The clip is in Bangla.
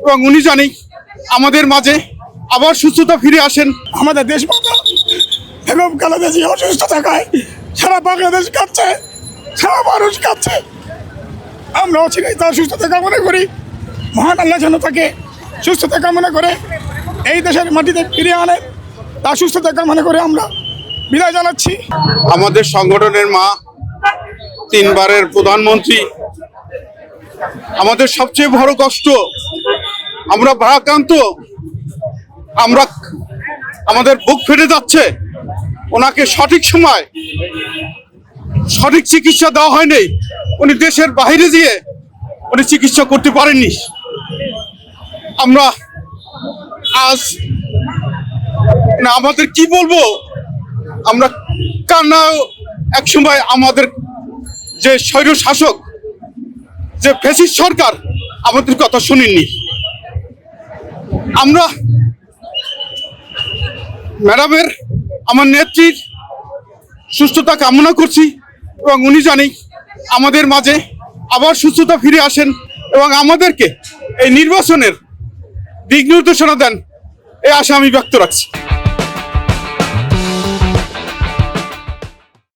এবং উনি জানি আমাদের মাঝে আবার সুস্থতা ফিরে আসেন। আমাদের দেশ বেগম খালেদা জিয়া অসুস্থ থাকায় সারা বাংলাদেশ কাঁদছে, সারা মানুষ কাঁদছে। আমরা অচিরেই তার সুস্থতা কামনা করি। মহান আল্লাহ যেন তাকে সুস্থতা কামনা করে এই দেশের মাটিতে ফিরে আনেন। তার সুস্থতা কামনা করে আমরা বিদায় জানাচ্ছি। আমাদের সংগঠনের মা, 3 বারের প্রধানমন্ত্রী, আমাদের সবচেয়ে বড় কষ্ট, আমরা ভারাক্রান্ত, আমাদের বুক ফেটে যাচ্ছে। ওনাকে সঠিক সময় সঠিক চিকিৎসা দেওয়া হয়নি। উনি দেশের বাইরে গিয়ে উনি চিকিৎসা করতে পারেননি। আমরা আজ আমাদের কি বলবো, আমরা কান্না। এক সময় আমাদের যে স্বৈর শাসক, যে ফ্যাসিস্ট সরকার আমাদের কথা শুনেননি। আমরা ম্যাডামের, আমার নেত্রীর সুস্থতা কামনা করছি এবং উনি জানি আমাদের মাঝে আবার সুস্থতা ফিরে আসেন এবং আমাদেরকে এই নির্বাচনের দিক নির্দেশনা দেন, এই আশা আমি ব্যক্ত রাখছি।